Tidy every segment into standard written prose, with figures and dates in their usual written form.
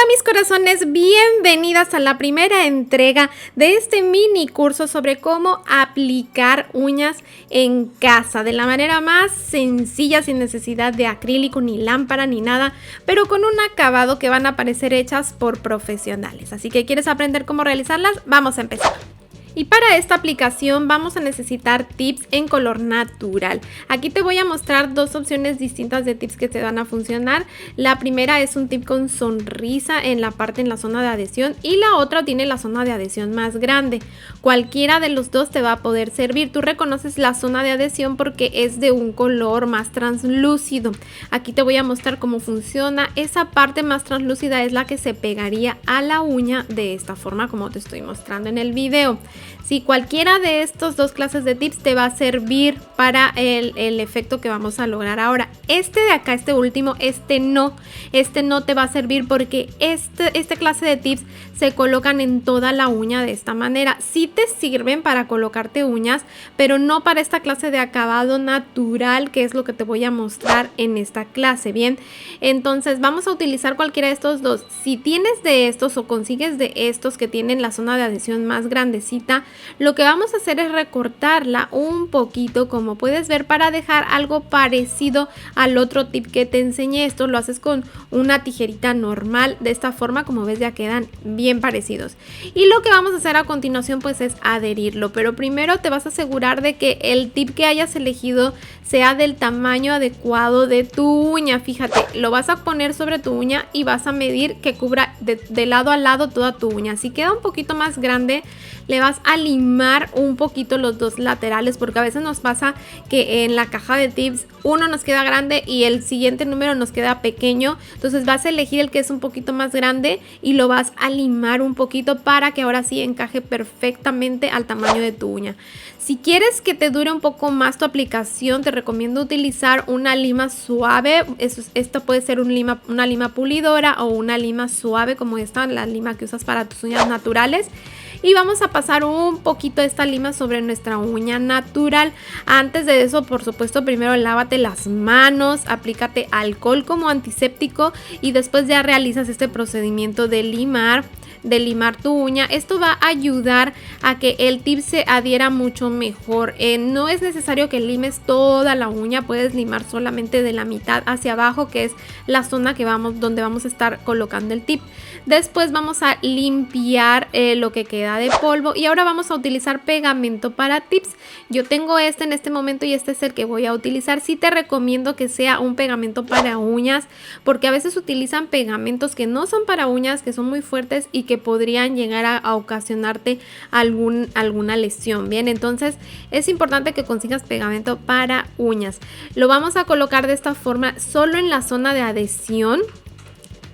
mis corazones, bienvenidas a la primera entrega de este mini curso sobre cómo aplicar uñas en casa de la manera más sencilla, sin necesidad de acrílico, ni lámpara, ni nada, pero con un acabado que van a parecer hechas por profesionales. Así que, ¿quieres aprender cómo realizarlas? Vamos a empezar. Y para esta aplicación vamos a necesitar tips en color natural. Aquí te voy a mostrar dos opciones distintas de tips que te van a funcionar. La primera es un tip con sonrisa en la zona de adhesión, y la otra tiene la zona de adhesión más grande. Cualquiera de los dos te va a poder servir. Tú reconoces la zona de adhesión porque es de un color más translúcido. Aquí te voy a mostrar cómo funciona. Esa parte más translúcida es la que se pegaría a la uña de esta forma, como te estoy mostrando en el video. Si cualquiera de estos dos clases de tips te va a servir para el efecto que vamos a lograr ahora. Este de acá, este último, este no te va a servir porque esta clase de tips se colocan en toda la uña de esta manera. Sí te sirven para colocarte uñas, pero no para esta clase de acabado natural, que es lo que te voy a mostrar en esta clase. Bien, entonces vamos a utilizar cualquiera de estos dos. Si tienes de estos o consigues de estos que tienen la zona de adhesión más grandecita, lo que vamos a hacer es recortarla un poquito, como puedes ver, para dejar algo parecido al otro tip que te enseñé. Esto lo haces con una tijerita normal. De esta forma, como ves, ya quedan bien parecidos. Y lo que vamos a hacer a continuación pues es adherirlo, pero primero te vas a asegurar de que el tip que hayas elegido sea del tamaño adecuado de tu uña. Fíjate, lo vas a poner sobre tu uña y vas a medir que cubra de lado a lado toda tu uña. Si queda un poquito más grande, le vas a limar un poquito los dos laterales, porque a veces nos pasa que en la caja de tips uno nos queda grande y el siguiente número nos queda pequeño. Entonces vas a elegir el que es un poquito más grande y lo vas a limar un poquito para que ahora sí encaje perfectamente al tamaño de tu uña. Si quieres que te dure un poco más tu aplicación, te recomiendo utilizar una lima suave. Esto puede ser una lima pulidora o una lima suave, como esta, la lima que usas para tus uñas naturales. Y vamos a pasar un poquito de esta lima sobre nuestra uña natural. Antes de eso, por supuesto, primero lávate las manos, aplícate alcohol como antiséptico y después ya realizas este procedimiento de limar tu uña. Esto va a ayudar a que el tip se adhiera mucho mejor. No es necesario que limes toda la uña, puedes limar solamente de la mitad hacia abajo, que es la zona donde vamos a estar colocando el tip. Después vamos a limpiar lo que queda de polvo y ahora vamos a utilizar pegamento para tips. Yo tengo este en este momento y este es el que voy a utilizar. Sí te recomiendo que sea un pegamento para uñas, porque a veces utilizan pegamentos que no son para uñas, que son muy fuertes y que podrían llegar a ocasionarte alguna lesión. Bien, entonces es importante que consigas pegamento para uñas. Lo vamos a colocar de esta forma solo en la zona de adhesión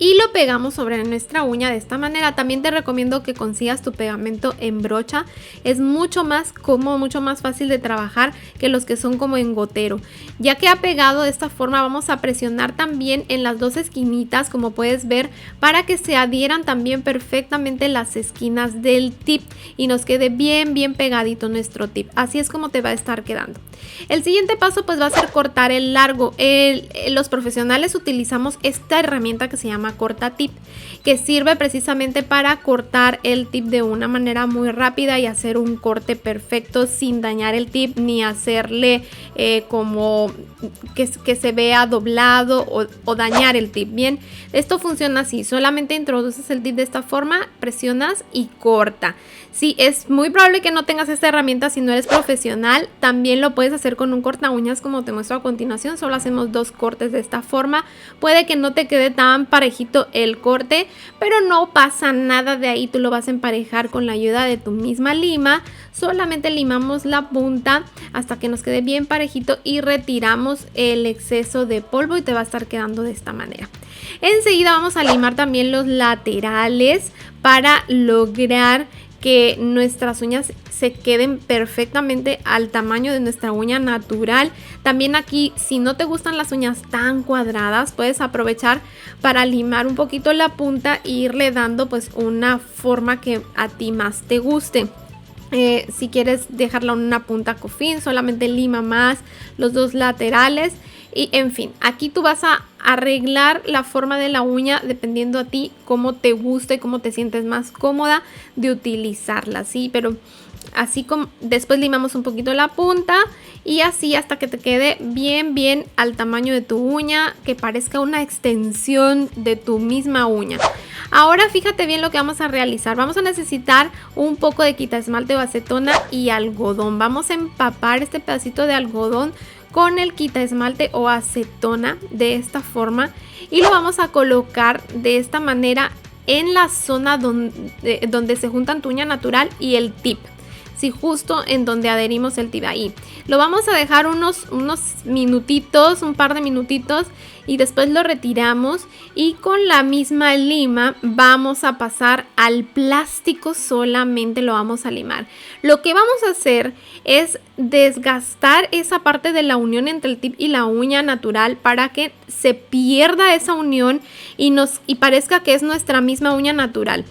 y lo pegamos sobre nuestra uña de esta manera. También te recomiendo que consigas tu pegamento en brocha. Es mucho más cómodo, mucho más fácil de trabajar que los que son como en gotero. Ya que ha pegado de esta forma, vamos a presionar también en las dos esquinitas, como puedes ver, para que se adhieran también perfectamente las esquinas del tip y nos quede bien pegadito nuestro tip. Así es como te va a estar quedando. El siguiente paso pues va a ser cortar el largo. Los profesionales utilizamos esta herramienta que se llama corta tip, que sirve precisamente para cortar el tip de una manera muy rápida y hacer un corte perfecto sin dañar el tip ni hacerle como que se vea doblado o dañar el tip. Bien, esto funciona así: solamente introduces el tip de esta forma, presionas y corta. Sí, es muy probable que no tengas esta herramienta si no eres profesional. También lo puedes hacer con un corta uñas como te muestro a continuación. Solo hacemos dos cortes de esta forma. Puede que no te quede tan parejito el corte, pero no pasa nada de ahí. Tú lo vas a emparejar con la ayuda de tu misma lima. Solamente limamos la punta hasta que nos quede bien parejito y retiramos el exceso de polvo y te va a estar quedando de esta manera. Enseguida vamos a limar también los laterales para lograr que nuestras uñas se queden perfectamente al tamaño de nuestra uña natural. También aquí, si no te gustan las uñas tan cuadradas, puedes aprovechar para limar un poquito la punta e irle dando pues una forma que a ti más te guste. Si quieres dejarla en una punta cofín, solamente lima más los dos laterales Y en fin, aquí tú vas a arreglar la forma de la uña dependiendo a ti cómo te guste, cómo te sientes más cómoda de utilizarla, ¿sí? Pero así como después limamos un poquito la punta y así hasta que te quede bien al tamaño de tu uña, que parezca una extensión de tu misma uña. Ahora fíjate bien lo que vamos a realizar. Vamos a necesitar un poco de quita esmalte o acetona y algodón. Vamos a empapar este pedacito de algodón con el quita esmalte o acetona de esta forma y lo vamos a colocar de esta manera en la zona donde se juntan tu uña natural y el tip. Sí, justo en donde adherimos el tip ahí. Lo vamos a dejar unos minutitos, un par de minutitos, y después lo retiramos y con la misma lima vamos a pasar al plástico, solamente lo vamos a limar. Lo que vamos a hacer es desgastar esa parte de la unión entre el tip y la uña natural para que se pierda esa unión y parezca que es nuestra misma uña natural.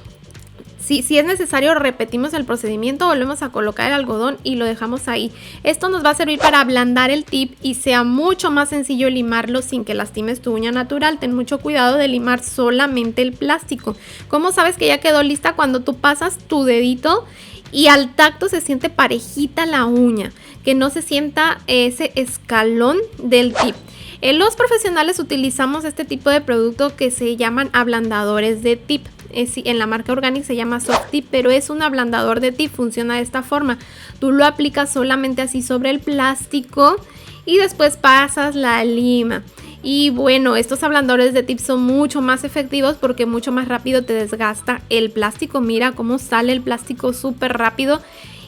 Si es necesario, repetimos el procedimiento, volvemos a colocar el algodón y lo dejamos ahí. Esto nos va a servir para ablandar el tip y sea mucho más sencillo limarlo sin que lastimes tu uña natural. Ten mucho cuidado de limar solamente el plástico. ¿Cómo sabes que ya quedó lista? Cuando tú pasas tu dedito y al tacto se siente parejita la uña, que no se sienta ese escalón del tip. Los profesionales utilizamos este tipo de producto que se llaman ablandadores de tip. En la marca Organic se llama Soft Tip, pero es un ablandador de tip, funciona de esta forma. Tú lo aplicas solamente así sobre el plástico y después pasas la lima. Y bueno, estos ablandadores de tip son mucho más efectivos porque mucho más rápido te desgasta el plástico. Mira cómo sale el plástico súper rápido.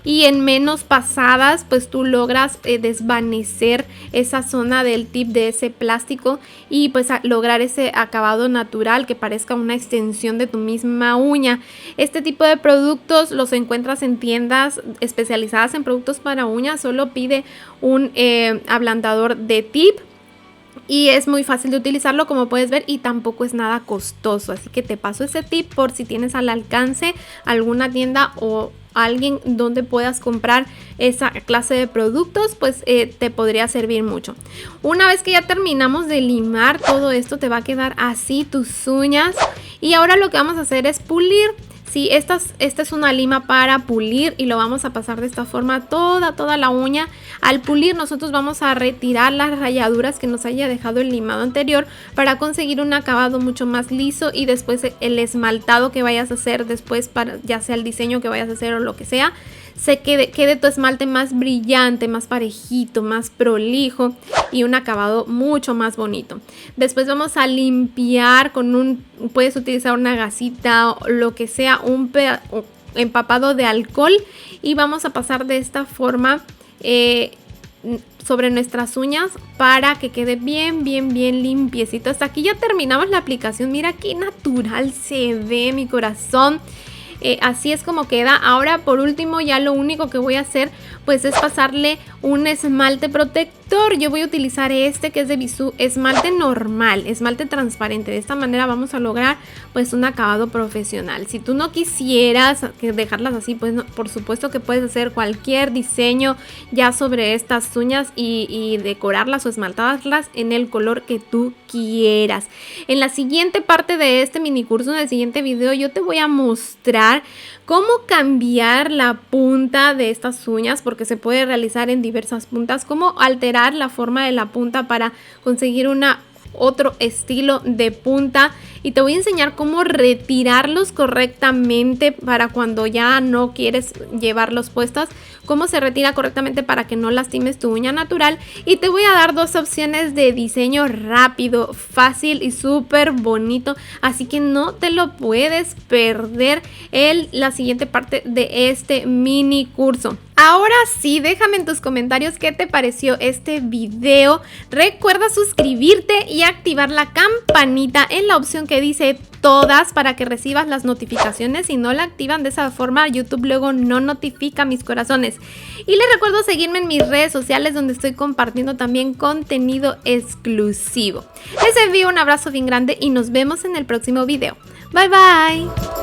Y en menos pasadas pues tú logras desvanecer esa zona del tip de ese plástico y pues lograr ese acabado natural que parezca una extensión de tu misma uña. Este tipo de productos los encuentras en tiendas especializadas en productos para uñas. Solo pide un ablandador de tip y es muy fácil de utilizarlo, como puedes ver, y tampoco es nada costoso. Así que te paso ese tip por si tienes al alcance alguna tienda o alguien donde puedas comprar esa clase de productos, pues te podría servir mucho. Una vez que ya terminamos de limar todo esto, te va a quedar así tus uñas. Y ahora lo que vamos a hacer es pulir. Sí, esta es una lima para pulir y lo vamos a pasar de esta forma toda la uña. Al pulir nosotros vamos a retirar las rayaduras que nos haya dejado el limado anterior para conseguir un acabado mucho más liso y después el esmaltado que vayas a hacer después, para ya sea el diseño que vayas a hacer o lo que sea, quede tu esmalte más brillante, más parejito, más prolijo y un acabado mucho más bonito. Después vamos a limpiar puedes utilizar una gasita o lo que sea, un empapado de alcohol y vamos a pasar de esta forma sobre nuestras uñas para que quede bien limpiecito. Hasta aquí ya terminamos la aplicación. Mira qué natural se ve, mi corazón. Así es como queda. Ahora por último ya lo único que voy a hacer pues es pasarle un esmalte protector. Yo voy a utilizar este que es de Bisú, esmalte normal, esmalte transparente. De esta manera vamos a lograr pues un acabado profesional. Si tú no quisieras dejarlas así, pues no, por supuesto que puedes hacer cualquier diseño ya sobre estas uñas y decorarlas o esmaltarlas en el color que tú quieras. En la siguiente parte de este mini curso, en el siguiente video, yo te voy a mostrar cómo cambiar la punta de estas uñas, porque se puede realizar en diversas puntas, cómo alterar la forma de la punta para conseguir otro estilo de punta, y te voy a enseñar cómo retirarlos correctamente para cuando ya no quieres llevarlos puestos, cómo se retira correctamente para que no lastimes tu uña natural. Y te voy a dar dos opciones de diseño rápido, fácil y súper bonito, así que no te lo puedes perder en la siguiente parte de este mini curso. Ahora sí, déjame en tus comentarios qué te pareció este video. Recuerda suscribirte y activar la campanita en la opción que dice todas para que recibas las notificaciones. Si no la activan de esa forma, YouTube luego no notifica, mis corazones. Y les recuerdo seguirme en mis redes sociales, donde estoy compartiendo también contenido exclusivo. Les envío un abrazo bien grande y nos vemos en el próximo video. Bye bye.